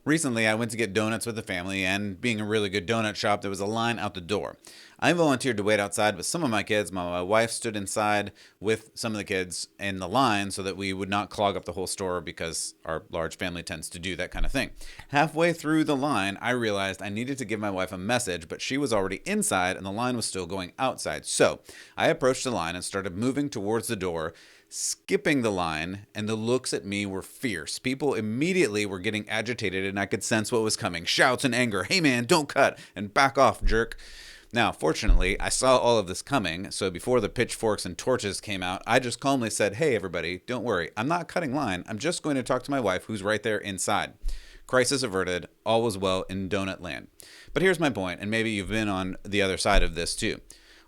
Recently, I went to get donuts with the family, and being a really good donut shop, there was a line out the door. I volunteered to wait outside with some of my kids. My wife stood inside with some of the kids in the line so that we would not clog up the whole store because our large family tends to do that kind of thing. Halfway through the line, I realized I needed to give my wife a message, but she was already inside and the line was still going outside. So I approached the line and started moving towards the door, skipping the line, and the looks at me were fierce. People immediately were getting agitated, and I could sense what was coming. Shouts and anger. Hey man, don't cut, and back off, jerk. Now, fortunately, I saw all of this coming, so before the pitchforks and torches came out, I just calmly said, hey everybody, don't worry, I'm not cutting line, I'm just going to talk to my wife who's right there inside. Crisis averted, all was well in donut land. But here's my point, and maybe you've been on the other side of this too.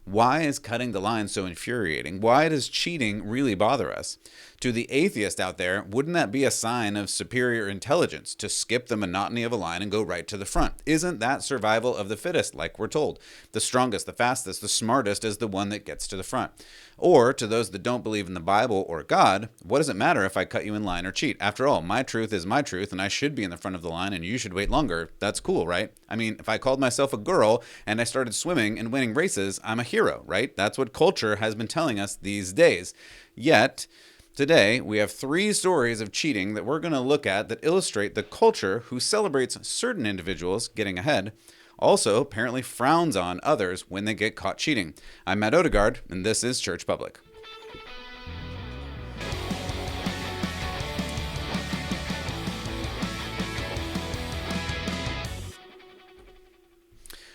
Why is cutting the line so infuriating? Why does cheating really bother us? To the atheist out there, wouldn't that be a sign of superior intelligence to skip the monotony of a line and go right to the front? Isn't that survival of the fittest, like we're told? The strongest, the fastest, the smartest is the one that gets to the front. Or to those that don't believe in the Bible or God, what does it matter if I cut you in line or cheat? After all, my truth is my truth, and I should be in the front of the line and you should wait longer. That's cool, right? I mean, if I called myself a girl and I started swimming and winning races, I'm a hero, right? That's what culture has been telling us these days. Yet, today, we have 3 stories of cheating that we're going to look at that illustrate the culture who celebrates certain individuals getting ahead, also apparently frowns on others when they get caught cheating. I'm Matt Odegaard, and this is Church Public.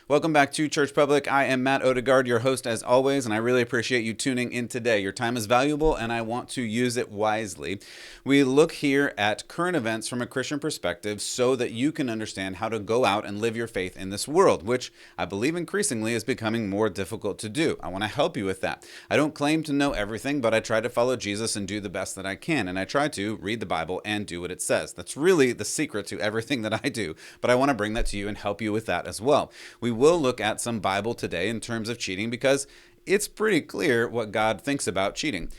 Welcome back to Church Public. I am Matt Odegaard, your host as always, and I really appreciate you tuning in today. Your time is valuable, and I want to use it wisely. We look here at current events from a Christian perspective so that you can understand how to go out and live your faith in this world, which I believe increasingly is becoming more difficult to do. I want to help you with that. I don't claim to know everything, but I try to follow Jesus and do the best that I can, and I try to read the Bible and do what it says. That's really the secret to everything that I do, but I want to bring that to you and help you with that as well. We will look at some Bible today in terms of cheating because it's pretty clear what God thinks about cheating.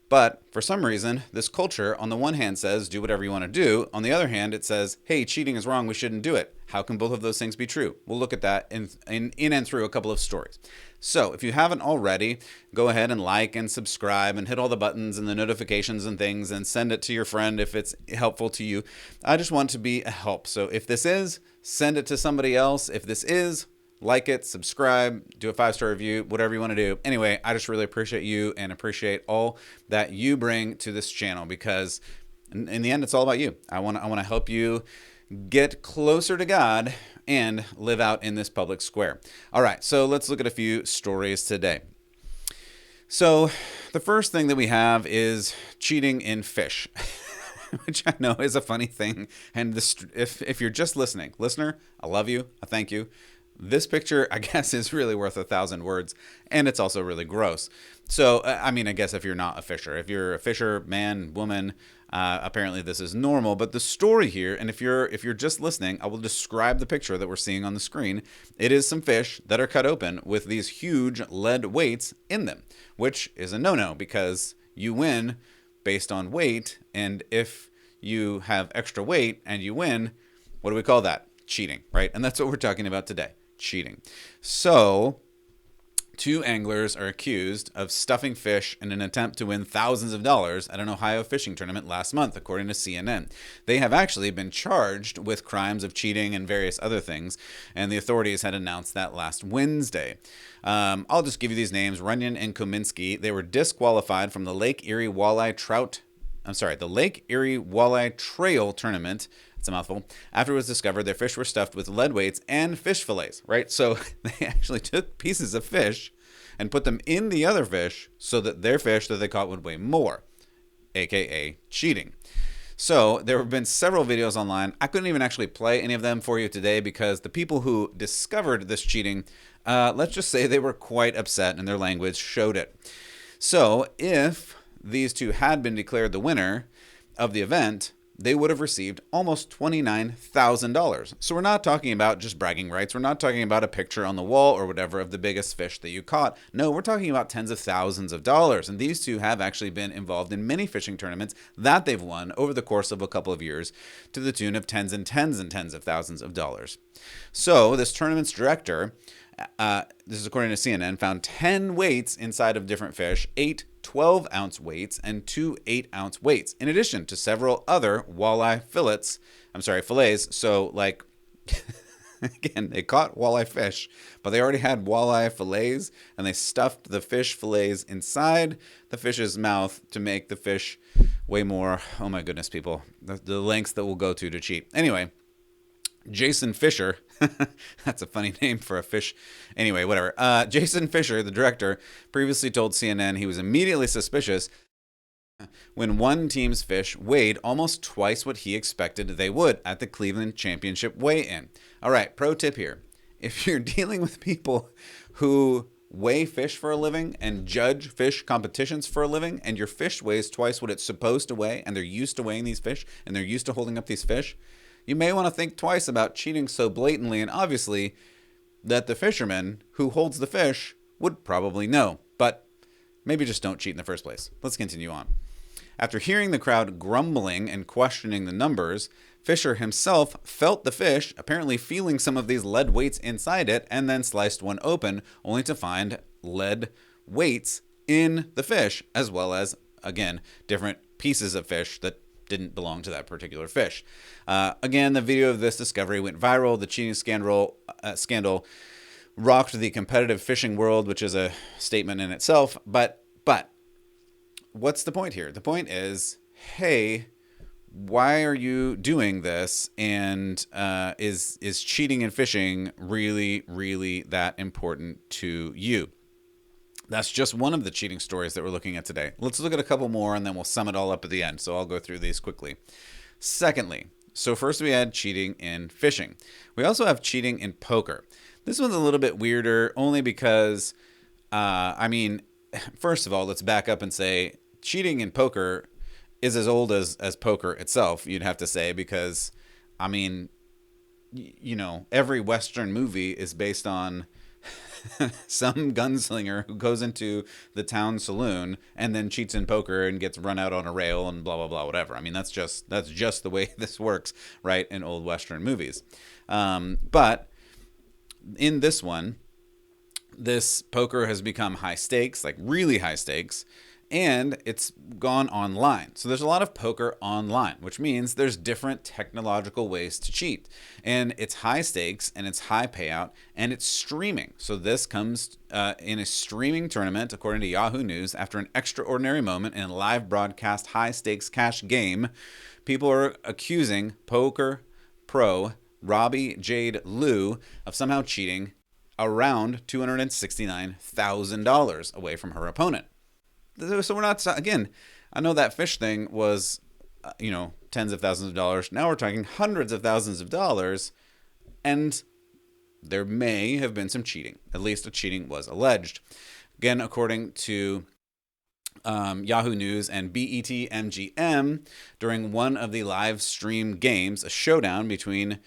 But for some reason, this culture on the one hand says do whatever you want to do. On the other hand, it says, hey, cheating is wrong. We shouldn't do it. How can both of those things be true? We'll look at that in and through a couple of stories. So if you haven't already, go ahead and like and subscribe and hit all the buttons and the notifications and things and send it to your friend if it's helpful to you. I just want to be a help. So if this is, send it to somebody else. If this is, like it, subscribe, do a 5-star review, whatever you want to do. Anyway, I just really appreciate you and appreciate all that you bring to this channel because in the end, it's all about you. I want to help you get closer to God and live out in this public square. All right, so let's look at a few stories today. So the first thing that we have is cheating in fish. Which I know is a funny thing. And if you're just listening, listener, I love you. I thank you. This picture, I guess, is really worth 1,000 words, and it's also really gross. So, I mean, I guess if you're not a fisher, if you're a fisher, man, woman, apparently this is normal. But the story here, and if you're just listening, I will describe the picture that we're seeing on the screen. It is some fish that are cut open with these huge lead weights in them, which is a no-no because you win based on weight, and if you have extra weight and you win, what do we call that? Cheating, right? And that's what we're talking about today. Cheating. So, 2 anglers are accused of stuffing fish in an attempt to win thousands of dollars at an Ohio fishing tournament last month, according to CNN. They have actually been charged with crimes of cheating and various other things, and the authorities had announced that last Wednesday. I'll just give you these names, Runyon and Kominski. They were disqualified from the Lake Erie Walleye Trail Tournament. It's a mouthful. After it was discovered, their fish were stuffed with lead weights and fish fillets, right? So they actually took pieces of fish and put them in the other fish so that their fish that they caught would weigh more, aka cheating. So there have been several videos online. I couldn't even actually play any of them for you today because the people who discovered this cheating, let's just say they were quite upset and their language showed it. So if these 2 had been declared the winner of the event, they would have received almost $29,000. So we're not talking about just bragging rights. We're not talking about a picture on the wall or whatever of the biggest fish that you caught. No, we're talking about tens of thousands of dollars. And these two have actually been involved in many fishing tournaments that they've won over the course of a couple of years to the tune of tens and tens and tens of thousands of dollars. So this tournament's director, this is according to CNN, found 10 weights inside of different fish, 8 12-ounce weights, and 2 8-ounce weights, in addition to several other walleye fillets. So, like, again, they caught walleye fish, but they already had walleye fillets, and they stuffed the fish fillets inside the fish's mouth to make the fish way more, oh my goodness, people, the lengths that we'll go to cheat. Anyway, Jason Fisher, that's a funny name for a fish. Anyway, whatever. Jason Fisher, the director, previously told CNN he was immediately suspicious when one team's fish weighed almost twice what he expected they would at the Cleveland Championship weigh-in. All right, pro tip here. If you're dealing with people who weigh fish for a living and judge fish competitions for a living, and your fish weighs twice what it's supposed to weigh, and they're used to weighing these fish, and they're used to holding up these fish, you may want to think twice about cheating so blatantly and obviously that the fisherman who holds the fish would probably know. But maybe just don't cheat in the first place. Let's continue on. After hearing the crowd grumbling and questioning the numbers, Fisher himself felt the fish, apparently feeling some of these lead weights inside it, and then sliced one open, only to find lead weights in the fish, as well as, again, different pieces of fish that didn't belong to that particular fish. Again, the video of this discovery went viral. The cheating scandal rocked the competitive fishing world, which is a statement in itself. But what's the point here? The point is, hey, why are you doing this? And is cheating in fishing really, really that important to you? That's just one of the cheating stories that we're looking at today. Let's look at a couple more, and then we'll sum it all up at the end. So I'll go through these quickly. Secondly, so first we had cheating in fishing. We also have cheating in poker. This one's a little bit weirder, only because, first of all, let's back up and say cheating in poker is as old as poker itself, you'd have to say, because, every Western movie is based on some gunslinger who goes into the town saloon and then cheats in poker and gets run out on a rail and blah, blah, blah, whatever. That's just the way this works, right, in old Western movies. But in this one, this poker has become high stakes, like really high stakes, and it's gone online. So there's a lot of poker online, which means there's different technological ways to cheat. And it's high stakes, and it's high payout, and it's streaming. So this comes in a streaming tournament, according to Yahoo News, after an extraordinary moment in a live broadcast high stakes cash game. People are accusing poker pro Robbie Jade Liu of somehow cheating around $269,000 away from her opponent. So we're not, again, I know that fish thing was, tens of thousands of dollars. Now we're talking hundreds of thousands of dollars, and there may have been some cheating. At least a cheating was alleged. Again, according to Yahoo News and BET-MGM, during one of the live stream games, a showdown between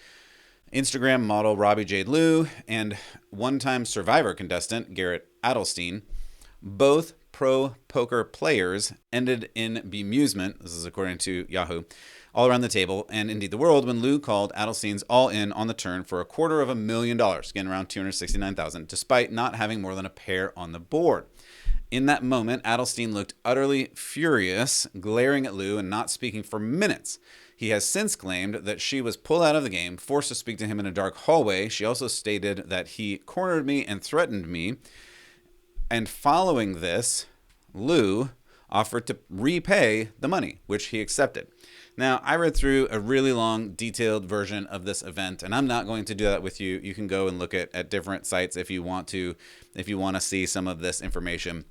Instagram model Robbie Jade Liu and one-time Survivor contestant Garrett Adelstein, both pro poker players ended in bemusement, this is according to Yahoo, all around the table and indeed the world when Liu called Adelstein's all in on the turn for $250,000, again around $269,000, despite not having more than a pair on the board. In that moment, Adelstein looked utterly furious, glaring at Liu and not speaking for minutes. He has since claimed that she was pulled out of the game, forced to speak to him in a dark hallway. She also stated that he cornered me and threatened me. And following this, Liu offered to repay the money, which he accepted. Now, I read through a really long, detailed version of this event, and I'm not going to do that with you. You can go and look at different sites if you want to see some of this information.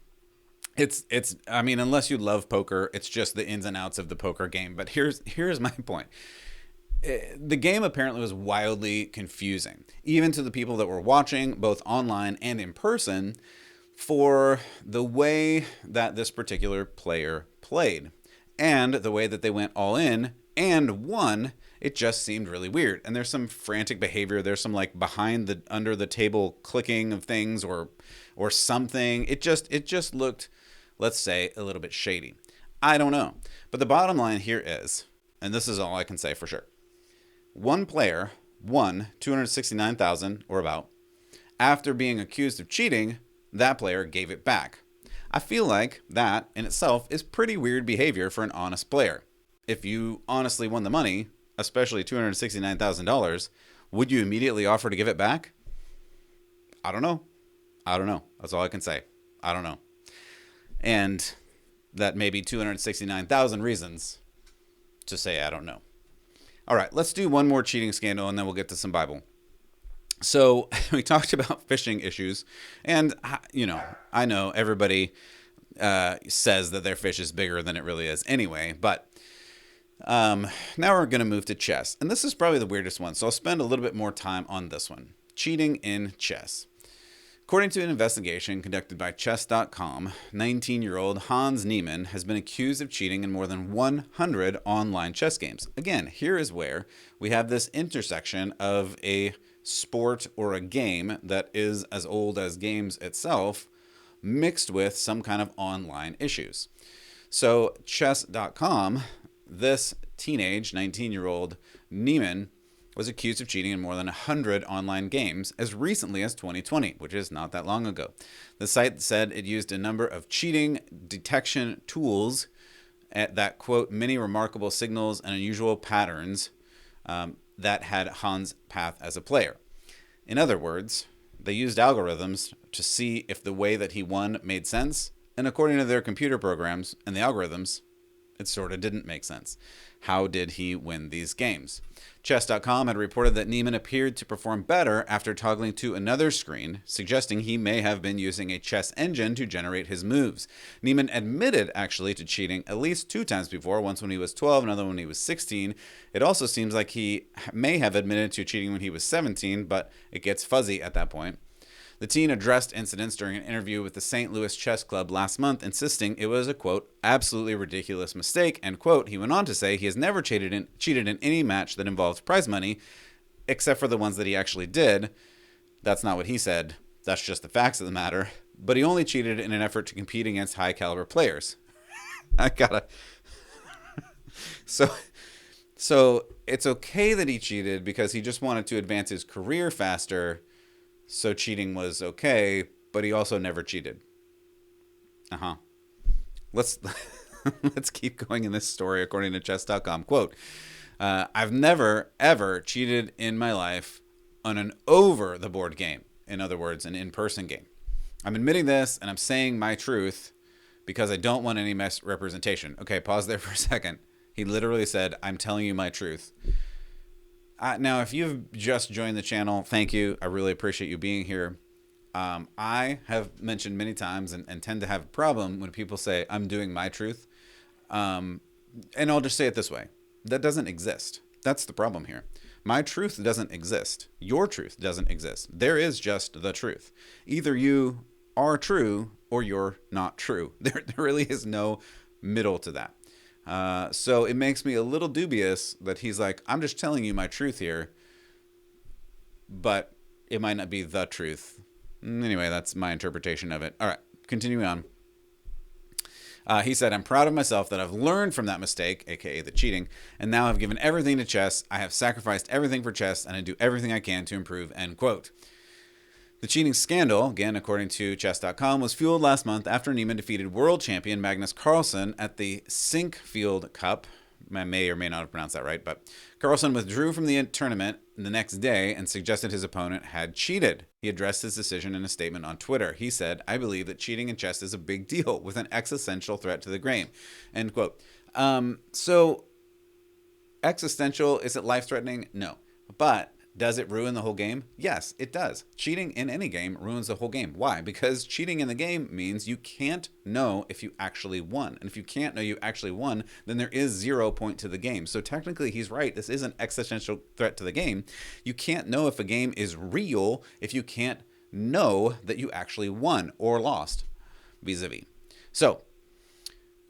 Unless you love poker, it's just the ins and outs of the poker game. But here's my point. The game apparently was wildly confusing, even to the people that were watching, both online and in person, for the way that this particular player played and the way that they went all in and won, it just seemed really weird. And there's some frantic behavior. There's some like under the table clicking of things or something. It just looked, let's say, a little bit shady. I don't know. But the bottom line here is, and this is all I can say for sure, one player won 269,000 or about. After being accused of cheating, that player gave it back. I feel like that in itself is pretty weird behavior for an honest player. If you honestly won the money, especially $269,000, would you immediately offer to give it back? I don't know. That's all I can say. I don't know. And that may be 269,000 reasons to say I don't know. All right, let's do one more cheating scandal and then we'll get to some Bible. So we talked about fishing issues, and I know everybody says that their fish is bigger than it really is anyway, but now we're going to move to chess, and this is probably the weirdest one, so I'll spend a little bit more time on this one. Cheating in chess. According to an investigation conducted by chess.com, 19-year-old Hans Niemann has been accused of cheating in more than 100 online chess games. Again, here is where we have this intersection of a sport or a game that is as old as games itself, mixed with some kind of online issues. So chess.com, this teenage 19-year-old Niemann was accused of cheating in more than 100 online games as recently as 2020, which is not that long ago. The site said it used a number of cheating detection tools that, quote, many remarkable signals and unusual patterns that had Hans' path as a player. In other words, they used algorithms to see if the way that he won made sense, and according to their computer programs and the algorithms, it sort of didn't make sense. How did he win these games? Chess.com had reported that Niemann appeared to perform better after toggling to another screen, suggesting he may have been using a chess engine to generate his moves. Niemann admitted actually to cheating at least 2 times before, once when he was 12, another when he was 16. It also seems like he may have admitted to cheating when he was 17, but it gets fuzzy at that point. The teen addressed incidents during an interview with the St. Louis Chess Club last month, insisting it was a, quote, absolutely ridiculous mistake, and, quote, he went on to say he has never cheated in any match that involved prize money, except for the ones that he actually did. That's not what he said. That's just the facts of the matter. But he only cheated in an effort to compete against high-caliber players. I gotta... So it's okay that he cheated because he just wanted to advance his career faster. So cheating was okay, but he also never cheated. Let's keep going in this story according to chess.com. Quote, I've never, ever cheated in my life on an over-the-board game. In other words, an in-person game. I'm admitting this, and I'm saying my truth because I don't want any misrepresentation. Okay, pause there for a second. He literally said, I'm telling you my truth. Now, if you've just joined the channel, thank you. I really appreciate you being here. I have mentioned many times and tend to have a problem when people say, I'm doing my truth. And I'll just say it this way. That doesn't exist. That's the problem here. My truth doesn't exist. Your truth doesn't exist. There is just the truth. Either you are true or you're not true. There really is no middle to that. So it makes me a little dubious that he's like, I'm just telling you my truth here, but it might not be the truth. Anyway, that's my interpretation of it. All right, continuing on. He said, I'm proud of myself that I've learned from that mistake, aka the cheating, and now I've given everything to chess. I have sacrificed everything for chess, and I do everything I can to improve, end quote. The cheating scandal, again, according to chess.com, was fueled last month after Niemann defeated world champion Magnus Carlsen at the Sinkfield Cup. I may or may not have pronounced that right, but Carlsen withdrew from the tournament the next day and suggested his opponent had cheated. He addressed his decision in a statement on Twitter. He said, I believe that cheating in chess is a big deal with an existential threat to the game, end quote. So existential, is it life-threatening? No. But does it ruin the whole game? Yes, it does. Cheating in any game ruins the whole game. Why? Because cheating in the game means you can't know if you actually won. And if you can't know you actually won, then there is 0 point to the game. So technically, he's right. This is an existential threat to the game. You can't know if a game is real if you can't know that you actually won or lost vis-a-vis. So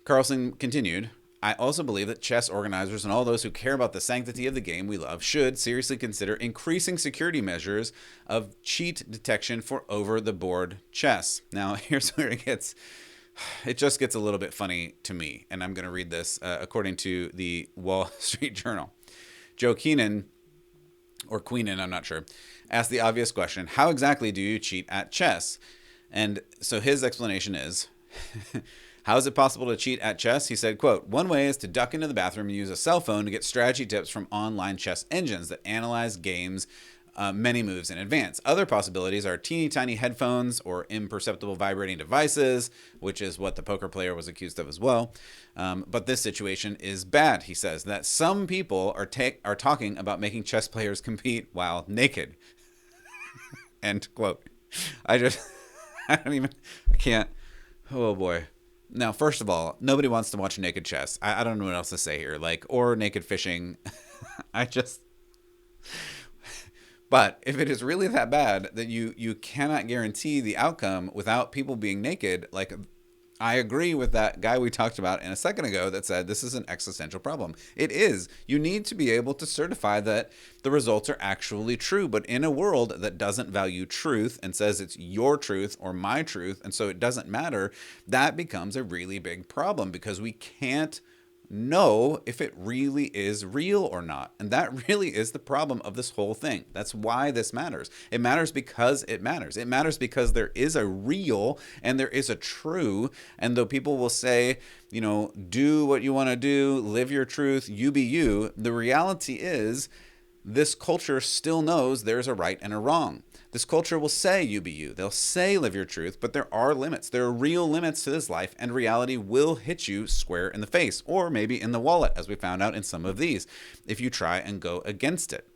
Carlsen continued, I also believe that chess organizers and all those who care about the sanctity of the game we love should seriously consider increasing security measures of cheat detection for over-the-board chess. Now, here's where it just gets a little bit funny to me, and I'm going to read this according to the Wall Street Journal. Joe Keenan, or Queenan, I'm not sure, asked the obvious question, how exactly do you cheat at chess? And so his explanation is, how is it possible to cheat at chess? He said, quote, one way is to duck into the bathroom and use a cell phone to get strategy tips from online chess engines that analyze games many moves in advance. Other possibilities are teeny tiny headphones or imperceptible vibrating devices, which is what the poker player was accused of as well. But this situation is bad, he says, that some people are talking about making chess players compete while naked. End quote. I can't. Oh boy. Now, first of all, nobody wants to watch naked chess. I don't know what else to say here. Or naked fishing. But if it is really that bad that you cannot guarantee the outcome without people being naked, I agree with that guy we talked about in a second ago that said this is an existential problem. It is. You need to be able to certify that the results are actually true. But in a world that doesn't value truth and says it's your truth or my truth, and so it doesn't matter, that becomes a really big problem because we can't know if it really is real or not. And that really is the problem of this whole thing. That's why this matters. It matters because it matters. It matters because there is a real and there is a true. And though people will say, do what you want to do, live your truth, you be you, the reality is this culture still knows there's a right and a wrong. This culture will say you be you. They'll say live your truth, but there are limits. There are real limits to this life, and reality will hit you square in the face, or maybe in the wallet, as we found out in some of these, if you try and go against it.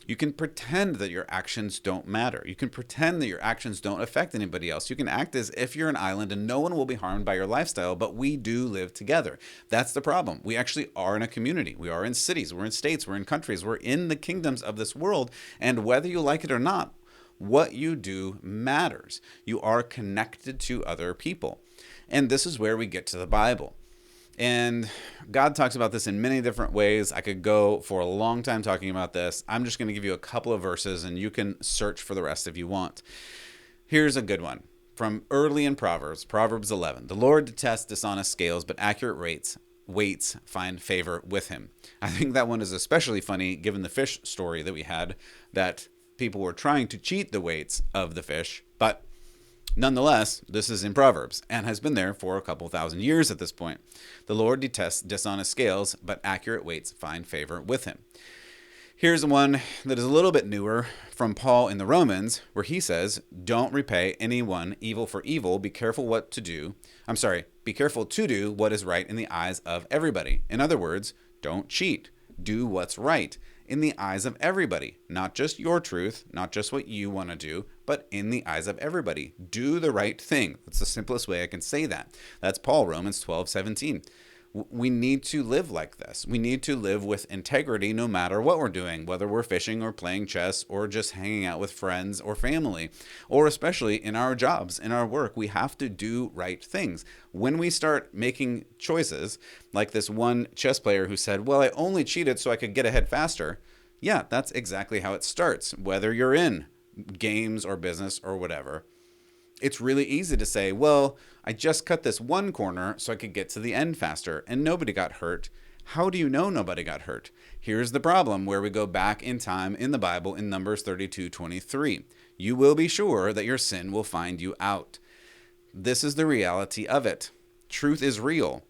You can pretend that your actions don't matter. You can pretend that your actions don't affect anybody else. You can act as if you're an island and no one will be harmed by your lifestyle, but we do live together. That's the problem. We actually are in a community. We are in cities. We're in states. We're in countries. We're in the kingdoms of this world, and whether you like it or not, what you do matters. You are connected to other people. And this is where we get to the Bible. And God talks about this in many different ways. I could go for a long time talking about this. I'm just going to give you a couple of verses and you can search for the rest if you want. Here's a good one from early in Proverbs 11. The Lord detests dishonest scales, but accurate weights find favor with him. I think that one is especially funny given the fish story that we had, that people were trying to cheat the weights of the fish, but nonetheless, this is in Proverbs and has been there for a couple thousand years at this point. The Lord detests dishonest scales, but accurate weights find favor with him. Here's one that is a little bit newer from Paul in the Romans, where he says, don't repay anyone evil for evil. Be careful to do what is right in the eyes of everybody. In other words, don't cheat. Do what's right in the eyes of everybody, not just your truth, not just what you want to do, but in the eyes of everybody. Do the right thing. That's the simplest way I can say that. That's Paul, Romans 12:17. We need to live like this. We need to live with integrity no matter what we're doing, whether we're fishing or playing chess or just hanging out with friends or family, or especially in our jobs, in our work. We have to do right things. When we start making choices, like this one chess player who said, well, I only cheated so I could get ahead faster. Yeah, that's exactly how it starts, whether you're in games or business or whatever. It's really easy to say, well, I just cut this one corner so I could get to the end faster and nobody got hurt. How do you know nobody got hurt? Here's the problem where we go back in time in the Bible in Numbers 32:23. You will be sure that your sin will find you out. This is the reality of it. Truth is real.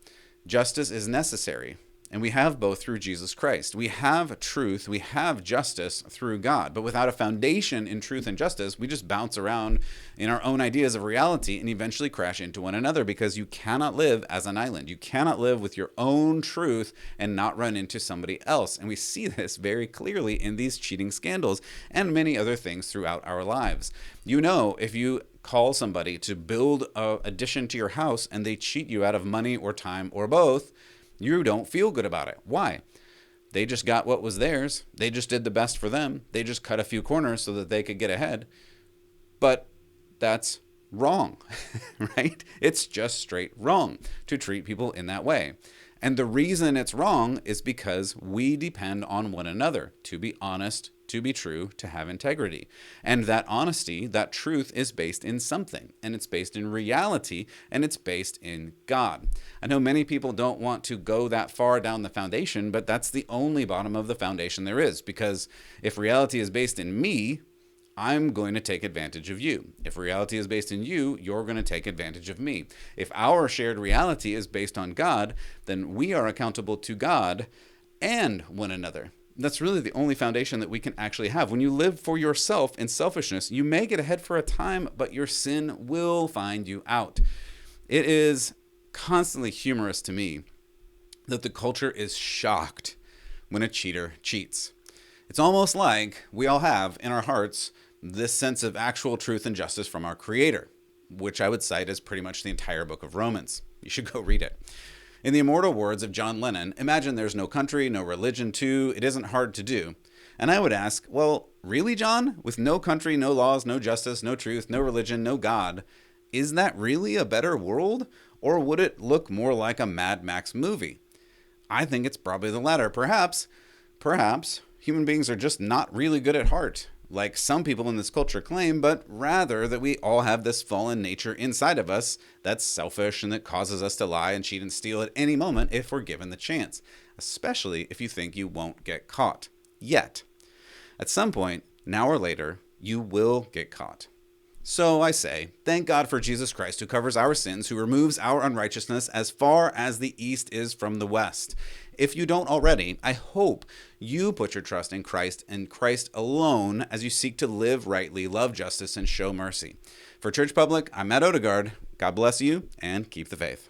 Justice is necessary. And we have both through Jesus Christ. We have truth, we have justice through God. But without a foundation in truth and justice, we just bounce around in our own ideas of reality and eventually crash into one another, because you cannot live as an island. You cannot live with your own truth and not run into somebody else. And we see this very clearly in these cheating scandals and many other things throughout our lives. If you call somebody to build an addition to your house and they cheat you out of money or time or both, you don't feel good about it. Why? They just got what was theirs. They just did the best for them. They just cut a few corners so that they could get ahead. But that's wrong, right? It's just straight wrong to treat people in that way. And the reason it's wrong is because we depend on one another to be honest, to be true, to have integrity. And that honesty, that truth is based in something, and it's based in reality, and it's based in God. I know many people don't want to go that far down the foundation, but that's the only bottom of the foundation there is, because if reality is based in me, I'm going to take advantage of you. If reality is based in you, you're going to take advantage of me. If our shared reality is based on God, then we are accountable to God and one another. That's really the only foundation that we can actually have. When you live for yourself in selfishness, you may get ahead for a time, but your sin will find you out. It is constantly humorous to me that the culture is shocked when a cheater cheats. It's almost like we all have in our hearts this sense of actual truth and justice from our Creator, which I would cite as pretty much the entire book of Romans. You should go read it. In the immortal words of John Lennon, imagine there's no country, no religion too. It isn't hard to do. And I would ask, well, really, John? With no country, no laws, no justice, no truth, no religion, no God, is that really a better world? Or would it look more like a Mad Max movie? I think it's probably the latter. Perhaps, human beings are just not really good at heart, like some people in this culture claim, but rather that we all have this fallen nature inside of us that's selfish and that causes us to lie and cheat and steal at any moment if we're given the chance, especially if you think you won't get caught. Yet, at some point, now or later, you will get caught. So I say, thank God for Jesus Christ, who covers our sins, who removes our unrighteousness as far as the east is from the west. If you don't already, I hope you put your trust in Christ and Christ alone as you seek to live rightly, love justice, and show mercy. For Church Public, I'm Matt Odegaard. God bless you, and keep the faith.